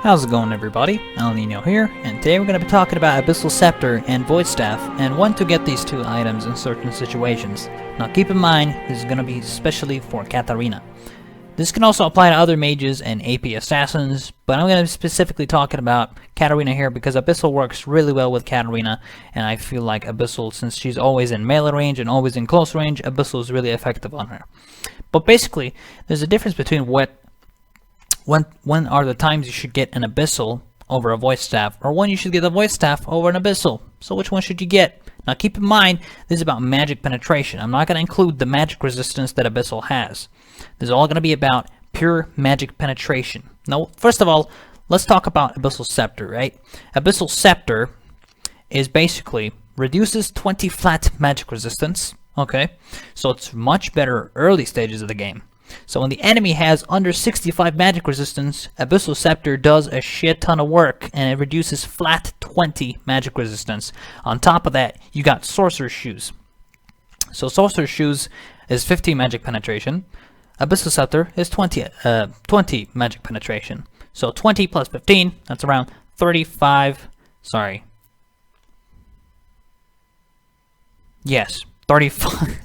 How's it going, everybody? Alninio here, and today we're going to be talking about Abyssal Scepter and Void Staff and when to get these two items in certain situations. Now keep in mind, this is going to be especially for Katarina. This can also apply to other mages and AP assassins, but I'm going to be specifically talking about Katarina here because Abyssal works really well with Katarina, and I feel like Abyssal, since she's always in melee range and always in close range, Abyssal is really effective on her. But basically, there's a difference between when are the times you should get an Abyssal over a Void Staff, or when you should get a Void Staff over an Abyssal. So which one should you get? Now keep in mind, this is about magic penetration. I'm not going to include the magic resistance that Abyssal has. This is all going to be about pure magic penetration. Now, first of all, let's talk about Abyssal Scepter, right? Abyssal Scepter is basically reduces 20 flat magic resistance, okay? So it's much better early stages of the game. So when the enemy has under 65 magic resistance, Abyssal Scepter does a shit ton of work, and it reduces flat 20 magic resistance. On top of that, you got Sorcerer's Shoes. So Sorcerer's Shoes is 15 magic penetration. Abyssal Scepter is 20 magic penetration. So 20 plus 15, that's around 35, sorry. Yes, 35.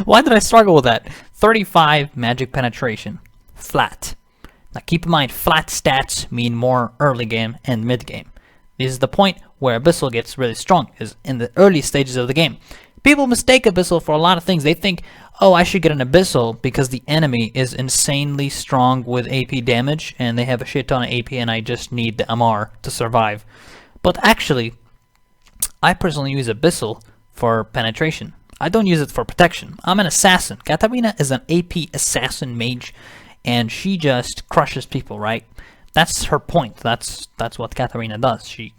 Why did I struggle with that? 35 magic penetration, flat. Now keep in mind, flat stats mean more early game and mid game. This is the point where Abyssal gets really strong, is in the early stages of the game. People mistake Abyssal for a lot of things. They think, oh, I should get an Abyssal because the enemy is insanely strong with AP damage and they have a shit ton of AP and I just need the MR to survive. But actually, I personally use Abyssal for penetration. I don't use it for protection. I'm an assassin. Katarina is an AP assassin mage, and she just crushes people, right? That's her point. That's what Katarina does. She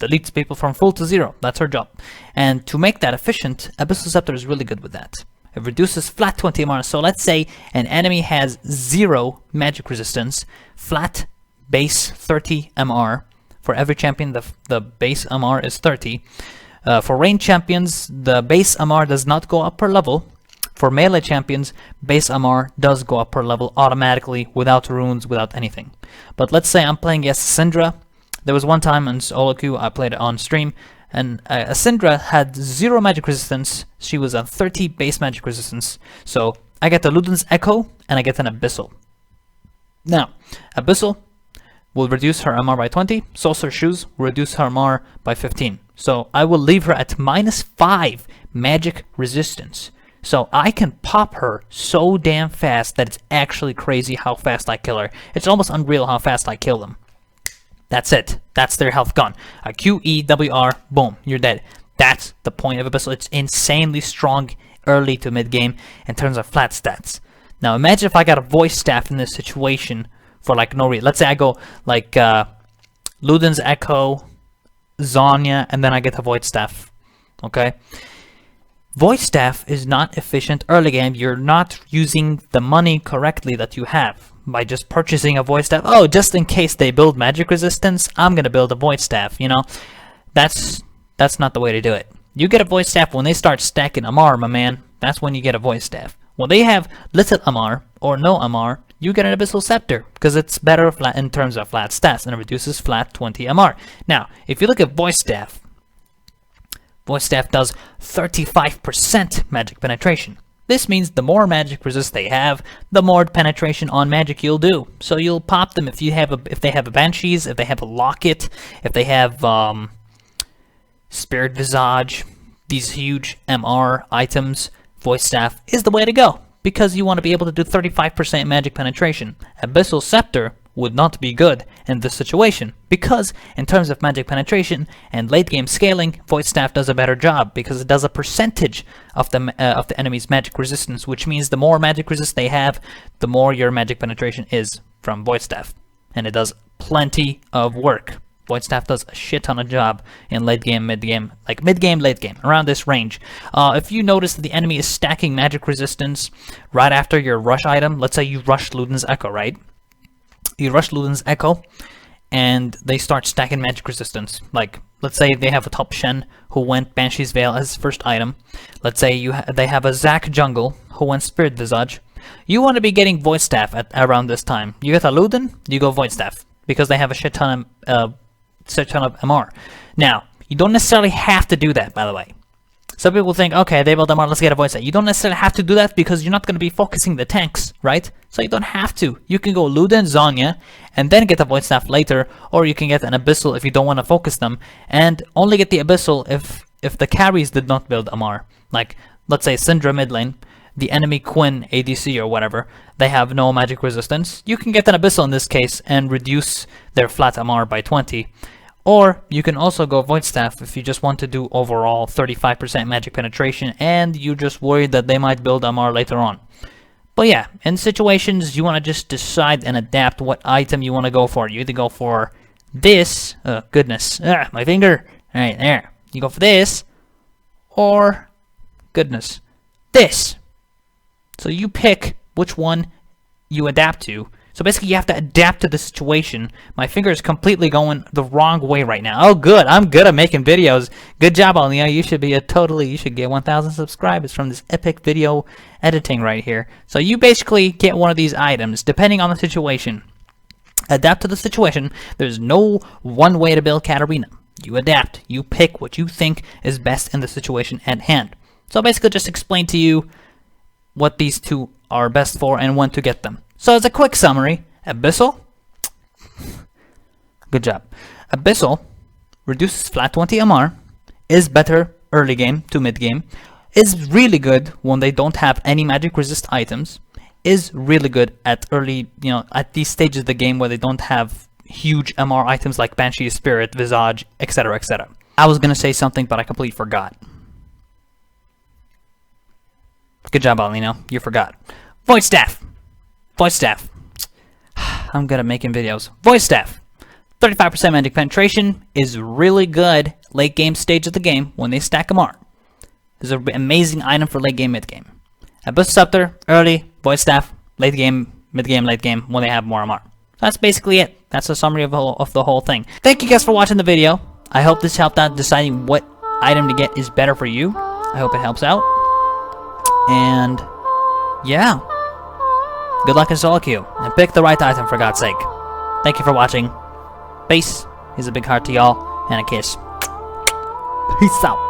deletes people from full to zero. That's her job. And to make that efficient, Abyssal Scepter is really good with that. It reduces flat 20 MR. So let's say an enemy has 0 magic resistance, flat base 30 MR. For every champion, the base MR is 30. For ranged champions, the base MR does not go up per level. For melee champions, base MR does go up per level automatically, without runes, without anything. But let's say I'm playing as Syndra. There was one time in solo queue I played it on stream, and Syndra had 0 magic resistance. She was a 30 base magic resistance. So I get the Luden's Echo, and I get an Abyssal. Now, Abyssal will reduce her MR by 20. Sorcerer's Shoes will reduce her MR by 15. So I will leave her at -5 magic resistance. So I can pop her so damn fast that it's actually crazy how fast I kill her. It's almost unreal how fast I kill them. That's it. That's their health gone. A QEWR, boom, you're dead. That's the point of Abyssal. It's insanely strong early to mid game in terms of flat stats. Now imagine if I got a Void Staff in this situation for like no reason. Let's say I go like Luden's Echo, Zanya, and then I get a Void Staff. Okay? Void Staff is not efficient early game. You're not using the money correctly that you have by just purchasing a Void Staff. Oh, just in case they build magic resistance, I'm gonna build a Void Staff, you know? That's not the way to do it. You get a Void Staff when they start stacking MR, my man. That's when you get a Void Staff. When they have little MR or no MR, you get an Abyssal Scepter because it's better flat in terms of flat stats and it reduces flat 20 MR. Now, if you look at Void Staff does 35% magic penetration. This means the more magic resist they have, the more penetration on magic you'll do. So you'll pop them if they have a Banshees, if they have a Locket, if they have Spirit Visage, these huge MR items. Void Staff is the way to go, because you want to be able to do 35% magic penetration. Abyssal Scepter would not be good in this situation, because in terms of magic penetration and late game scaling, Void Staff does a better job, because it does a percentage of the enemy's magic resistance, which means the more magic resist they have, the more your magic penetration is from Void Staff. And it does plenty of work. Void Staff does a shit ton of job in late game, mid game, like mid game, late game, around this range. If you notice that the enemy is stacking magic resistance right after your rush item, let's say you rush Luden's Echo, right? You rush Luden's Echo, and they start stacking magic resistance. Like, let's say they have a top Shen who went Banshee's Veil as his first item. Let's say they have a Zac Jungle who went Spirit Visage. You want to be getting Void Staff at around this time. You get a Luden, you go Void Staff. because they have a shit ton of MR. Now, you don't necessarily have to do that, by the way. Some people think, okay, they build MR, let's get a void staff. You don't necessarily have to do that because you're not going to be focusing the tanks, right? So you don't have to. You can go Luda and Zanya and then get a void staff later, or you can get an Abyssal if you don't want to focus them, and only get the Abyssal if the carries did not build MR. Like, let's say Syndra mid lane, the enemy Quinn ADC or whatever, they have no magic resistance. You can get an Abyssal in this case and reduce their flat MR by 20. Or you can also go Void Staff if you just want to do overall 35% magic penetration and you just worried that they might build MR later on. But yeah, in situations you want to just decide and adapt what item you want to go for. You either go for this, goodness, my finger, alright, there. You go for this, or, goodness, this. So you pick which one you adapt to. So basically you have to adapt to the situation. My finger is completely going the wrong way right now. Oh good, I'm good at making videos. Good job, Alninio. You should be you should get 1,000 subscribers from this epic video editing right here. So you basically get one of these items depending on the situation. Adapt to the situation. There's no one way to build Katarina. You adapt. You pick what you think is best in the situation at hand. So basically just explain to you what these two are best for and when to get them. So as a quick summary, Abyssal, good job. Abyssal reduces flat 20 MR, is better early game to mid game, is really good when they don't have any magic resist items, is really good at early, at these stages of the game where they don't have huge MR items like Banshee Spirit, Visage, etc, etc. I was gonna say something but I completely forgot. Good job, Alninio, you forgot. Void Staff. Void Staff. I'm good at making videos. Void Staff. 35% magic penetration is really good late game stage of the game when they stack MR. This is an amazing item for late game, mid game. Abyssal Scepter, early, Void Staff, late game, mid game, late game when they have more MR. That's basically it. That's a summary of the whole thing. Thank you guys for watching the video. I hope this helped out deciding what item to get is better for you. I hope it helps out. And yeah. Good luck in solo queue, and pick the right item for God's sake. Thank you for watching. Peace. Here's a big heart to y'all, and a kiss. Peace out.